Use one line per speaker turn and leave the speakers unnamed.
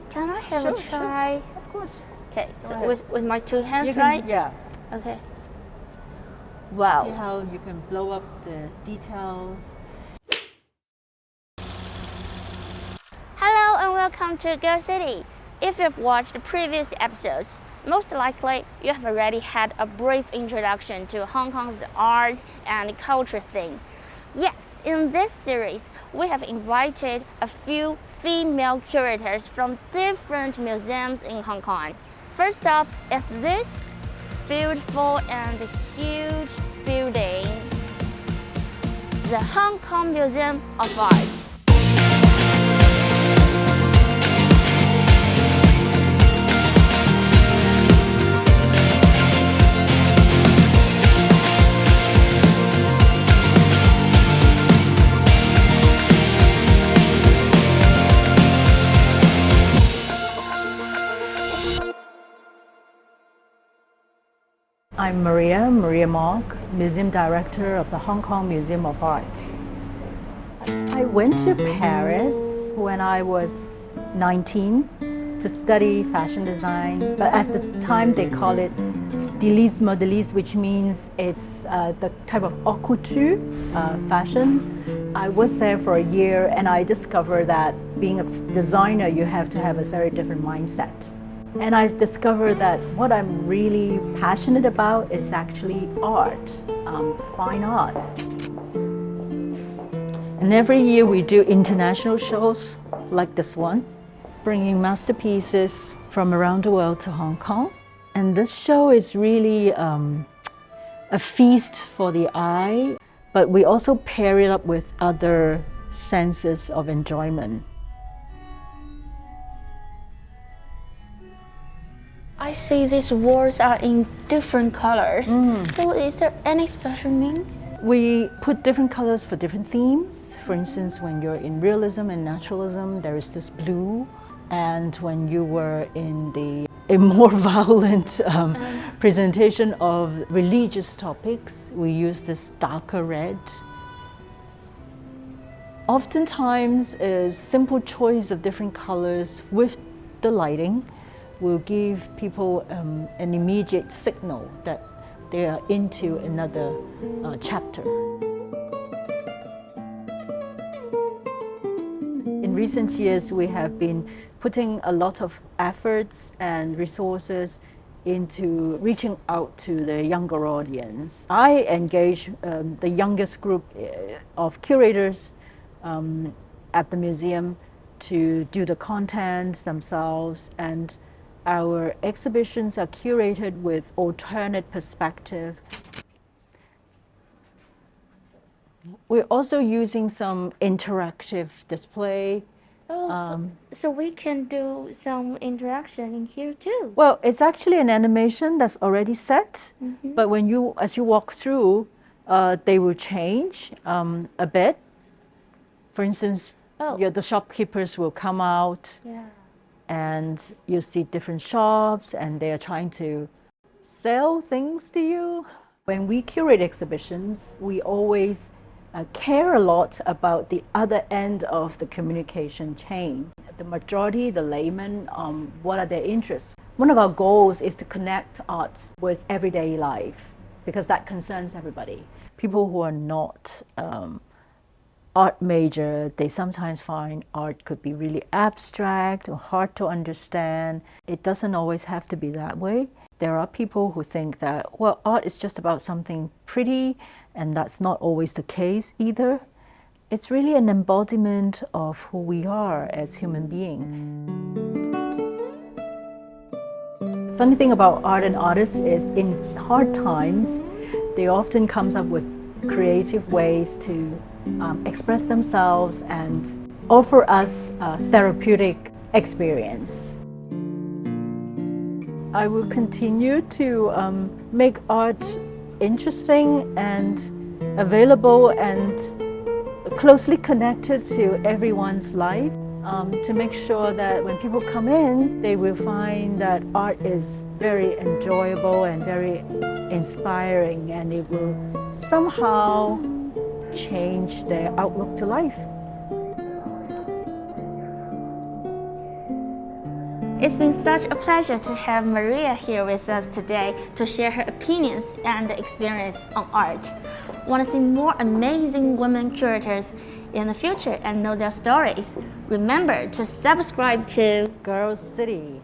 can I have a try?
Sure. Of course.
Okay, so with my two hands, right?
Yeah.
Okay.
Wow. See how you can blow up the details.
Hello and welcome to Girl City. If you've watched the previous episodes, most likely you have already had a brief introduction to Hong Kong's art and culture thing. Yes, in this series, we have invited a few female curators from different museums in Hong Kong. First up is this beautiful and huge building, the Hong Kong Museum of Art.
I'm Maria Mok, Museum Director of the Hong Kong Museum of Art. I went to Paris when I was 19 to study fashion design, but at the time they call it stylisme modéliste, which means it's the type of haute couture fashion. I was there for a year and I discovered that being a designer, you have to have a very different mindset. And I've discovered that what I'm really passionate about is actually art, fine art. And every year we do international shows like this one, bringing masterpieces from around the world to Hong Kong. And this show is really a feast for the eye, but we also pair it up with other senses of enjoyment.
I see these walls are in different colors. So is there any special meaning?
We put different colors for different themes. For instance, when you're in realism and naturalism, there is this blue. And when you were in a more violent presentation of religious topics, we use this darker red. Oftentimes, a simple choice of different colors with the lighting will give people an immediate signal that they are into another chapter. In recent years, we have been putting a lot of efforts and resources into reaching out to the younger audience. I engage the youngest group of curators at the museum to do the content themselves, and our exhibitions are curated with alternate perspective. We're also using some interactive display.
So we can do some interaction in here too.
Well, it's actually an animation that's already set, but as you walk through, they will change a bit. For instance, the shopkeepers will come out. And you see different shops and they are trying to sell things to you. When we curate exhibitions, we always care a lot about the other end of the communication chain. The majority, the layman, what are their interests? One of our goals is to connect art with everyday life because that concerns everybody. People who are not art major, they sometimes find art could be really abstract or hard to understand. It doesn't always have to be that way. There are people who think that, well, art is just about something pretty, and that's not always the case either. It's really an embodiment of who we are as human beings. Funny thing about art and artists is in hard times, they often comes up with creative ways to express themselves and offer us a therapeutic experience. I will continue to make art interesting and available and closely connected to everyone's life to make sure that when people come in, they will find that art is very enjoyable and very inspiring, and it will somehow change their outlook to life.
It's been such a pleasure to have Maria here with us today to share her opinions and experience on art. Want to see more amazing women curators in the future and know their stories? Remember to subscribe to
Girl City.